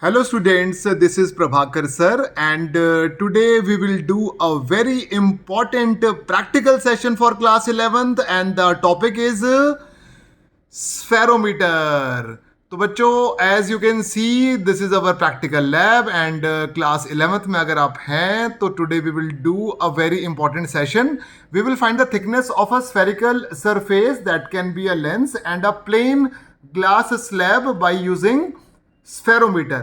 Hello students, this is Prabhakar sir and today we will do a very important practical session for class 11th and the topic is spherometer. तो बच्चों as you can see this is our practical lab and class 11th में अगर आप हैं तो today we will do a very important session. We will find the thickness of a spherical surface that can be a lens and a plain glass slab by using spherometer.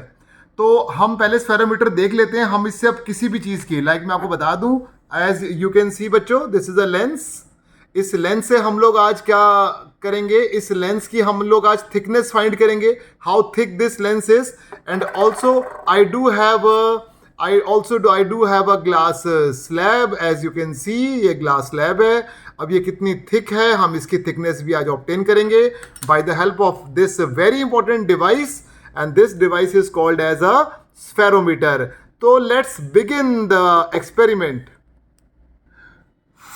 तो हम पहले spherometer देख लेते हैं. हम इससे अब किसी भी चीज़ की मैं आपको बता दूं, एज यू कैन सी बच्चों, दिस इज अ लेंस. इस लेंस से हम लोग आज क्या करेंगे, इस लेंस की हम लोग आज थिकनेस फाइंड करेंगे, how thick this lens is. And also I do have a glass slab. As you can see ये ग्लास स्लैब है. अब ये कितनी थिक है हम इसकी थिकनेस भी आज ऑब्टेन करेंगे bye the help of this very important device. And this device is called as a spherometer. So let's begin the experiment.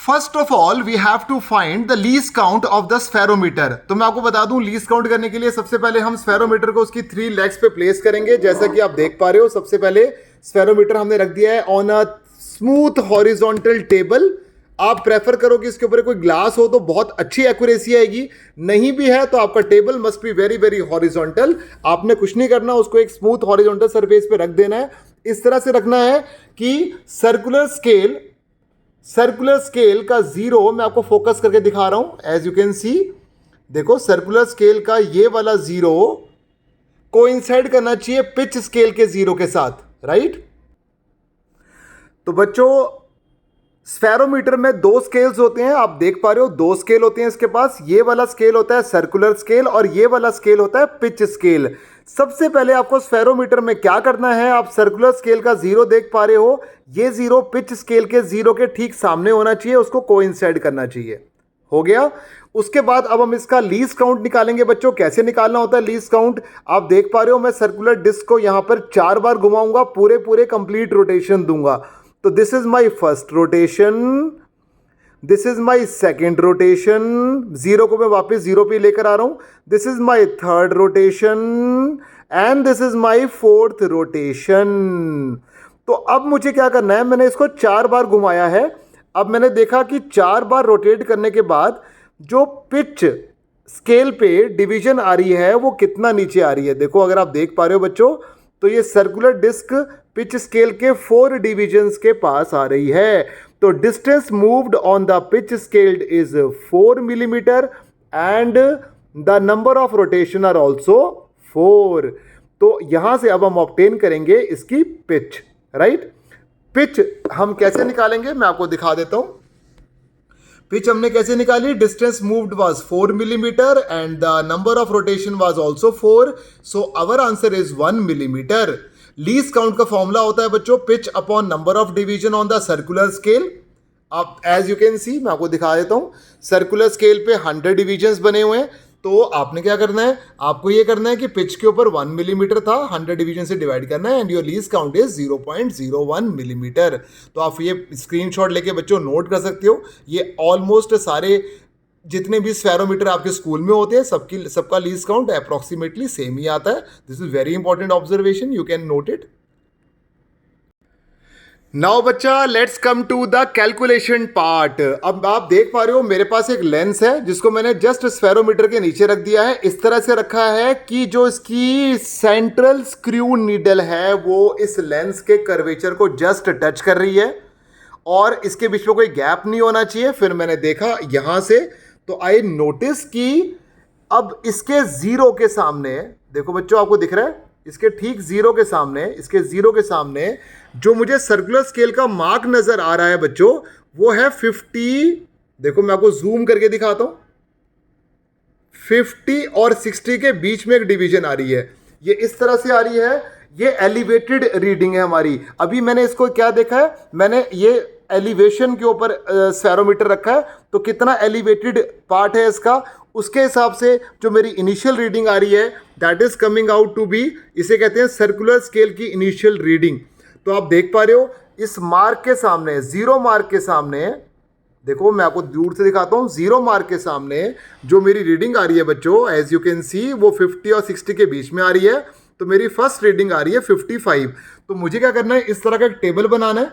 First of all, we have to find the least count of the spherometer. तो मैं आपको बता दूं, least count करने के लिए सबसे पहले हम स्फेरोमीटर को उसकी 3 लेग्स पे प्लेस करेंगे. जैसा कि आप देख पा रहे हो, सबसे पहले स्फेरोमीटर हमने रख दिया है on a smooth horizontal table. आप प्रेफर करो कि इसके ऊपर कोई ग्लास हो तो बहुत अच्छी एक्यूरेसी आएगी. नहीं भी है तो आपका table must be very very horizontal. आपने कुछ नहीं करना, उसको एक स्मूथ हॉरिजॉन्टल सरफेस पे रख देना है. इस तरह से रखना है कि सर्कुलर स्केल का जीरो मैं आपको फोकस करके दिखा रहा हूं. एज यू कैन सी, देखो सर्कुलर स्केल का ये वाला जीरो कोइंसाइड करना चाहिए पिच स्केल के जीरो के साथ, राइट. तो बच्चों स्फेरोमीटर में 2 स्केल्स होते हैं. आप देख पा रहे हो 2 स्केल होते हैं इसके पास. ये वाला स्केल होता है सर्कुलर स्केल और ये वाला स्केल होता है पिच स्केल. सबसे पहले आपको स्फेरोमीटर में क्या करना है, आप सर्कुलर स्केल का जीरो देख पा रहे हो, ये जीरो पिच स्केल के जीरो के ठीक सामने होना चाहिए, उसको कोइंसाइड करना चाहिए. हो गया. उसके बाद अब हम इसका लीस्ट काउंट निकालेंगे. बच्चों कैसे निकालना होता है लीस्ट काउंट, आप देख पा रहे हो मैं सर्कुलर डिस्क को यहां पर 4 बार घुमाऊंगा, पूरे कंप्लीट रोटेशन दूंगा. तो this is my first rotation, this is my second rotation, zero को मैं वापस जीरो पे लेकर आ रहा हूं. This is my third rotation and this is my fourth rotation. तो अब मुझे क्या करना है, मैंने इसको 4 बार घुमाया है. अब मैंने देखा कि 4 बार रोटेट करने के बाद जो पिच स्केल पे डिवीजन आ रही है वो कितना नीचे आ रही है. देखो अगर आप देख पा रहे हो बच्चों, तो ये सर्कुलर डिस्क पिच स्केल के 4 डिविजन्स के पास आ रही है. तो distance moved on the pitch scale is 4 millimetre and the number of rotation are also 4. तो यहां से अब हम ऑब्टेन करेंगे इसकी पिच, राइट. पिच हम कैसे निकालेंगे मैं आपको दिखा देता हूं. पिच हमने कैसे निकाली, distance moved was 4 millimetre and the number of rotation was also 4. So our answer is 1 millimetre. Least count का फॉर्मूला होता है बच्चों pitch upon number of division on the circular scale. आप एज यू कैन सी, मैं आपको दिखा देता हूं, सर्कुलर स्केल पे 100 डिवीजन्स बने हुए हैं. तो आपने क्या करना है, आपको ये करना है कि पिच के ऊपर 1 मिलीमीटर था, 100 डिवीजन से डिवाइड करना है and your least count is 0.01 millimetre. तो आप ये स्क्रीनशॉट लेके बच्चों नोट कर सकते हो. ये ऑलमोस्ट सारे जितने भी स्फेरोमीटर आपके स्कूल में होते हैं सबका लीस्ट काउंट अप्रॉक्सीमेटली सेम ही आता है. This is very important observation, you can note it. Now बच्चा let's come to the calculation part. अब आप देख पा रहे हो मेरे पास एक लेंस है जिसको मैंने जस्ट स्फेरोमीटर के नीचे रख दिया है. इस तरह से रखा है कि जो इसकी सेंट्रल स्क्रू नीडल है वो इस लेंस के कर्वेचर को जस्ट टच कर रही है और इसके बीच में कोई गैप नहीं होना चाहिए. फिर मैंने देखा यहां से, तो आई नोटिस कि अब इसके जीरो के सामने, देखो बच्चों आपको दिख रहा है, इसके ठीक जीरो के सामने, इसके जीरो के सामने जो मुझे सर्कुलर स्केल का मार्क नजर आ रहा है बच्चों वो है 50. देखो मैं आपको जूम करके दिखाता हूं, 50 और 60 के बीच में एक डिवीजन आ रही है. ये इस तरह से आ रही है, ये एलिवेटेड रीडिंग है हमारी. अभी मैंने इसको क्या देखा है, मैंने ये एलिवेशन के ऊपर स्फेरोमीटर रखा है, तो कितना एलिवेटेड पार्ट है इसका, उसके हिसाब से जो मेरी इनिशियल रीडिंग आ रही है that is coming out to be, इसे कहते हैं सर्कुलर स्केल की इनिशियल रीडिंग. तो आप देख पा रहे हो इस मार्क के सामने, जीरो मार्क के सामने, देखो मैं आपको दूर से दिखाता हूं, जीरो मार्क के सामने जो मेरी रीडिंग आ रही है बच्चों, एज यू कैन सी वो 50 और 60 के बीच में आ रही है. तो मेरी फर्स्ट रीडिंग आ रही है 55। तो मुझे क्या करना है, इस तरह का एक टेबल बनाना है,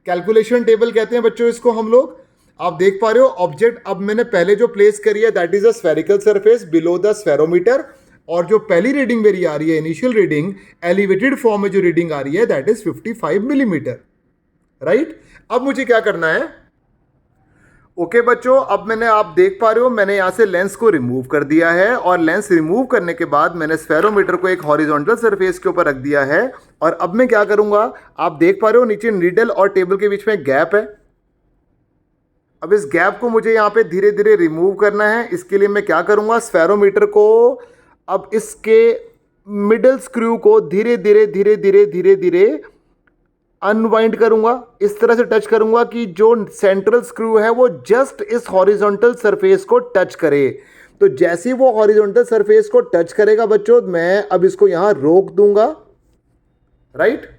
कैलकुलेशन टेबल कहते हैं बच्चों इसको हम लोग। आप देख पा रहे हो ऑब्जेक्ट अब मैंने पहले जो प्लेस करी है that is a spherical surface below the spherometer, और जो पहली रीडिंग मेरी आ रही है इनिशियल रीडिंग एलिवेटेड फॉर्म में जो रीडिंग आ रही है दैट इज 55 मिलीमीटर, राइट। अब मुझे क्या करना है, ओके बच्चों, अब मैंने, आप देख पा रहे हो मैंने यहां से लेंस को रिमूव कर दिया है, और लेंस रिमूव करने के बाद मैंने स्फेरोमीटर को एक हॉरिजॉन्टल सरफेस के ऊपर रख दिया है। और अब मैं क्या करूंगा, आप देख पा रहे हो नीचे नीडल और टेबल के बीच में गैप है। अब इस गैप को मुझे यहाँ पे धीरे धीरे रिमूव करना है। इसके लिए मैं क्या करूंगा, स्फेरोमीटर को अब इसके मिडल स्क्रू को धीरे धीरे धीरे धीरे धीरे धीरे अनवाइंड करूंगा, इस तरह से टच करूंगा कि जो सेंट्रल स्क्रू है वो जस्ट इस हॉरिजॉन्टल सरफेस को टच करे। तो जैसे ही वो हॉरिजॉन्टल सरफेस को टच करेगा बच्चों, मैं अब इसको यहां रोक दूंगा, राइट।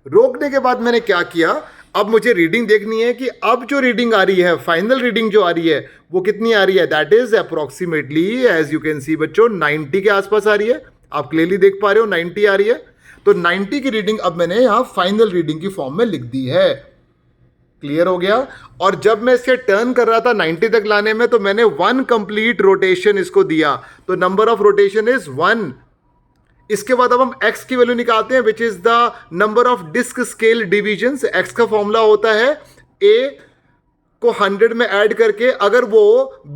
रोकने के बाद मैंने क्या किया, अब मुझे रीडिंग देखनी है कि अब जो रीडिंग आ रही है, फाइनल रीडिंग जो आ रही है वो कितनी आ रही है, that is approximately as you can see बच्चों 90 के आसपास आ रही है। आप क्लियरली देख पा रहे हो 90 आ रही है। तो 90 की रीडिंग अब मैंने यहां फाइनल रीडिंग की फॉर्म में लिख दी है। क्लियर हो गया। और जब मैं इसे टर्न कर रहा था 90 तक लाने में, तो मैंने 1 कंप्लीट रोटेशन इसको दिया, तो नंबर ऑफ रोटेशन इज 1। इसके बाद अब हम x की वैल्यू निकालते हैं which is the number of disc scale divisions. x का फॉर्मूला होता है a को 100 में ऐड करके, अगर वो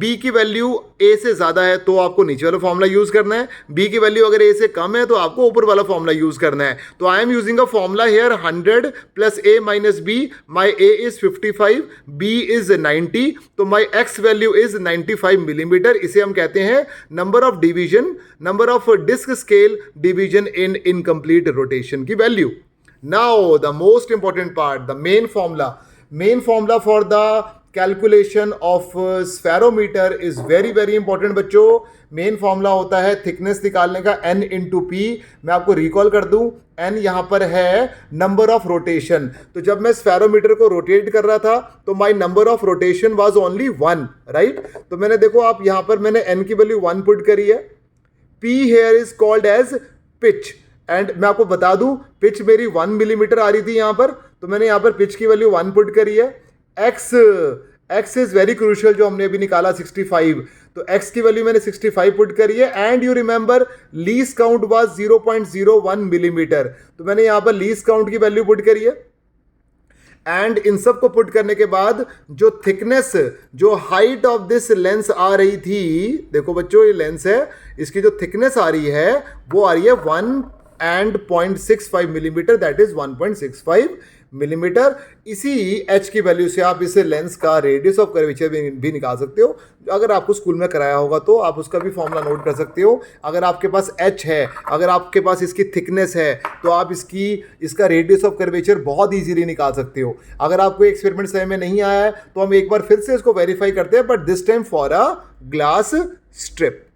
b की वैल्यू a से ज्यादा है तो आपको नीचे वाला फॉर्मूला यूज करना है, b की वैल्यू अगर a से कम है तो आपको ऊपर वाला फॉर्मूला यूज करना है। तो I am using a formula here 100 plus a minus b, my a is 55, b is 90, तो my x value is 95 millimetre. इसे हम कहते हैं number of division, number of disc scale division in incomplete rotation की value. Now the most important part, the main formula for the calculation of spherometer is very very important बच्चों। Main formula होता है thickness निकालने का n into P. मैं आपको recall कर दूं, n यहां पर है नंबर ऑफ रोटेशन। तो जब मैं स्फेरोमीटर को रोटेट कर रहा था तो my number of rotation was only 1, right. तो मैंने देखो, आप यहां पर मैंने n की वैल्यू 1 पुट करी है। p here is called as pitch, and मैं आपको बता दूं पिच मेरी 1 मिलीमीटर आ रही थी यहां पर, तो मैंने यहां पर पिच की वैल्यू 1 पुट करी है। x इज वेरी क्रूशियल, जो हमने अभी निकाला 65, तो x की वैल्यू मैंने 65 पुट करी है। And you remember least count was 0.01 millimetre, तो मैंने यहां पर लीस्ट काउंट की वैल्यू पुट करी है। एंड इन सब को पुट करने के बाद जो थिकनेस, जो हाइट ऑफ दिस लेंस आ रही थी, देखो बच्चों ये लेंस है, इसकी जो थिकनेस आ रही है वो आ रही है 1.65 मिलीमीटर, दैट इज 1.65 मिलीमीटर। इसी h की वैल्यू से आप इस लेंस का रेडियस ऑफ कर्वेचर भी निकाल सकते हो। अगर आपको स्कूल में कराया होगा तो आप उसका भी फॉर्मूला नोट कर सकते हो। अगर आपके पास h है, अगर आपके पास इसकी थिकनेस है, तो आप इसका रेडियस ऑफ कर्वेचर बहुत ईजीली निकाल सकते हो। अगर आपको एक्सपेरिमेंट समझ में नहीं आया है तो हम एक बार फिर से इसको वेरीफाई करते हैं, but this time for a glass strip.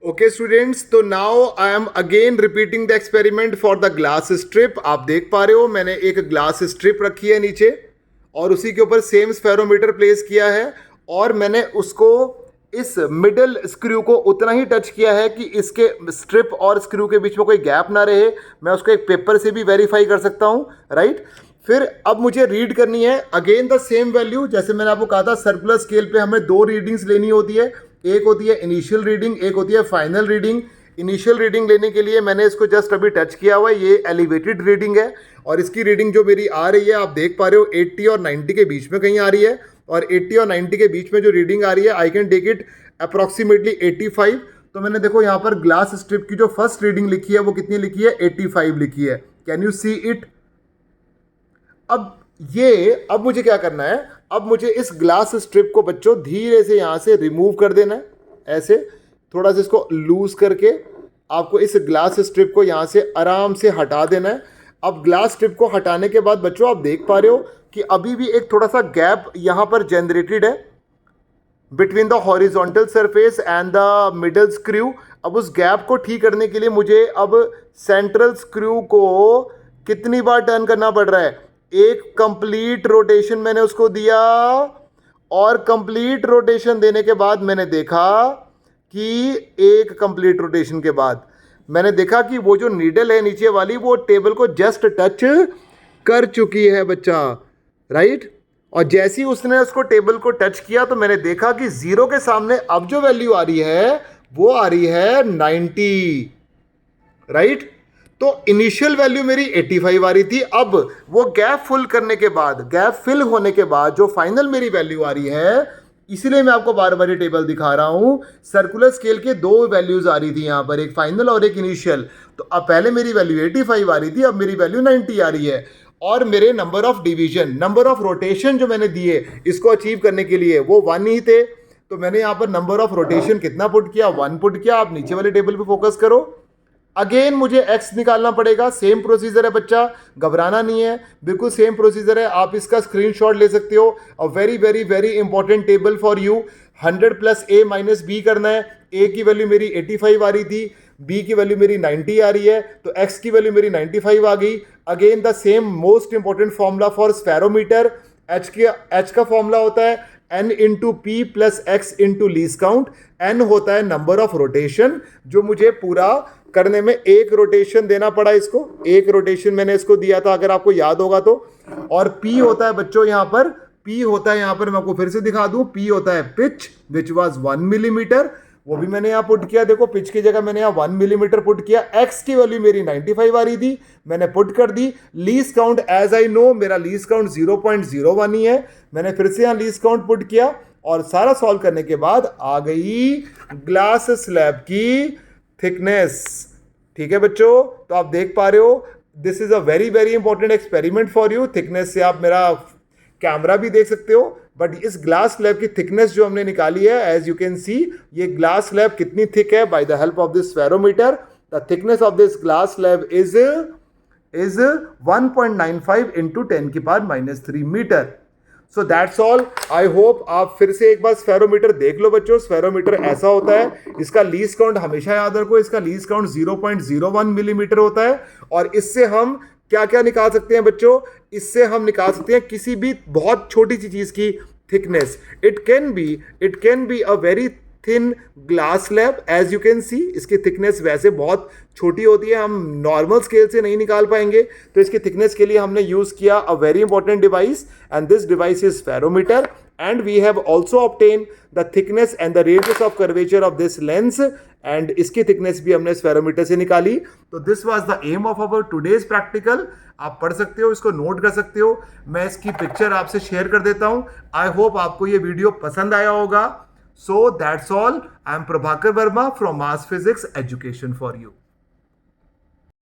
Okay students, तो now I am again repeating the experiment for the glass strip. आप देख पा रहे हो मैंने एक ग्लास स्ट्रिप रखी है नीचे, और उसी के ऊपर सेम स्फेरोमीटर प्लेस किया है, और मैंने उसको इस मिडल स्क्रू को उतना ही टच किया है कि इसके स्ट्रिप और स्क्रू के बीच में कोई गैप ना रहे। मैं उसको एक पेपर से भी वेरीफाई कर सकता हूँ, राइट। फिर अब मुझे रीड करनी है अगेन द सेम वैल्यू। जैसे मैंने आपको कहा था सर्कुलर स्केल पे हमें 2 रीडिंग्स लेनी होती है, एक होती है इनिशियल रीडिंग, एक होती है फाइनल रीडिंग। इनिशियल रीडिंग लेने के लिए मैंने इसको जस्ट अभी टच किया हुआ है, ये एलिवेटेड रीडिंग है, और इसकी रीडिंग जो मेरी आ रही है आप देख पा रहे हो 80 और 90 के बीच में कहीं आ रही है, और 80 और 90 के बीच में जो रीडिंग आ रही है I can take it approximately 85। तो मैंने देखो यहाँ पर ग्लास स्ट्रिप की जो फर्स्ट रीडिंग लिखी है वो कितनी लिखी है, 85 लिखी है। Can you see it. अब मुझे क्या करना है, अब मुझे इस ग्लास स्ट्रिप को बच्चों धीरे से यहां से रिमूव कर देना है। ऐसे थोड़ा सा इसको लूज करके आपको इस ग्लास स्ट्रिप को यहां से आराम से हटा देना है। अब ग्लास स्ट्रिप को हटाने के बाद बच्चों आप देख पा रहे हो कि अभी भी एक थोड़ा सा गैप यहां पर जनरेटेड है between the horizontal surface and the middle screw. अब उस गैप को ठीक करने के लिए मुझे अब सेंट्रल स्क्रू को कितनी बार टर्न करना पड़ रहा है, एक कंप्लीट रोटेशन मैंने उसको दिया, और कंप्लीट रोटेशन देने के बाद मैंने देखा कि एक कंप्लीट रोटेशन के बाद मैंने देखा कि वो जो नीडल है नीचे वाली वो टेबल को जस्ट टच कर चुकी है बच्चा, राइट। और जैसे ही उसने उसको टेबल को टच किया तो मैंने देखा कि 0 के सामने अब जो वैल्यू आ रही है वो आ रही है 90, राइट। तो इनिशियल वैल्यू मेरी 85 आ रही थी। अब वो गैप फुल करने के बाद, गैप फिल होने के बाद जो फाइनल मेरी वैल्यू आ रही है, इसीलिए मैं आपको बार बार ये टेबल दिखा रहा हूं। सर्कुलर स्केल के दो वैल्यूज आ रही थी यहां पर, एक फाइनल और एक इनिशियल। तो अब पहले मेरी वैल्यू 85 आ रही थी, अब मेरी वैल्यू 90 आ रही है। और मेरे number of division, number of rotation जो मैंने दिए इसको अचीव करने के लिए वो 1 ही थे। तो मैंने यहां पर नंबर ऑफ रोटेशन कितना पुट किया, 1 पुट किया। आप नीचे वाले टेबल पे फोकस करो। अगेन मुझे x निकालना पड़ेगा। सेम प्रोसीजर है बच्चा, घबराना नहीं है, बिल्कुल सेम प्रोसीजर है। आप इसका स्क्रीनशॉट ले सकते हो। A very very very important table for you. 100 plus a minus b करना है। a की वैल्यू मेरी 85 आ रही थी, b की वैल्यू मेरी 90 आ रही है, तो x की वैल्यू मेरी 95 आ गई। Again the same most important formula for spherometer. h का फॉर्मूला होता है n into P plus x into least count. n होता है नंबर ऑफ रोटेशन, जो मुझे पूरा करने में एक रोटेशन देना पड़ा इसको, एक रोटेशन मैंने इसको दिया था अगर आपको याद होगा तो। और P होता है बच्चों यहां पर, P होता है यहां पर, मैं आपको फिर से दिखा दूं, P होता है पिच विच वाज 1 मिलीमीटर, वो भी मैंने यहां पुट किया। देखो पिच की जगह मैंने यहां 1 मिलीमीटर पुट किया। X की वैल्यू मेरी 95 आ रही थी, मैंने पुट कर दी। Least count as I know मेरा लीस्ट काउंट 0.01 ही है, मैंने फिर से यहां लीस्ट काउंट पुट किया। और सारा सॉल्व करने के बाद आ गई ग्लास स्लैब की थिकनेस। ठीक है बच्चों, तो आप देख पा रहे हो, this is a very very important experiment for you. Thickness से आप मेरा कैमरा भी देख सकते हो, बट इस ग्लास स्लैब की थिकनेस जो हमने निकाली है, एज यू कैन सी, ये ग्लास स्लैब कितनी थिक है by the help of this spherometer. The thickness of this glass slab is 1.95 into 10 की power -3 metre. So that's all. I hope आप फिर से एक बार स्फेरोमीटर देख लो बच्चों। स्फेरोमीटर ऐसा होता है, इसका लीस्ट काउंट हमेशा याद रखो, इसका लीस्ट काउंट 0.01 मिलीमीटर होता है। और इससे हम क्या क्या निकाल सकते हैं बच्चों, इससे हम निकाल सकते हैं किसी भी बहुत छोटी सी चीज की thickness. It can be a very thin glass slab, as you can see. इसकी थिकनेस वैसे बहुत छोटी होती है, हम नॉर्मल स्केल से नहीं निकाल पाएंगे, तो इसकी थिकनेस के लिए हमने यूज किया a very important device, and this device is spherometer. And we have also obtain the thickness and the radius of curvature of this lens, and इसकी थिकनेस भी हमने स्फेरोमीटर से निकाली। तो this was the aim of our today's practical. आप पढ़ सकते हो, इसको नोट कर सकते हो, मैं इसकी पिक्चर आपसे शेयर कर देता हूं। आई होप आपको ये वीडियो पसंद आया होगा। So that's all. I am Prabhakar Verma from Mass Physics Education for You.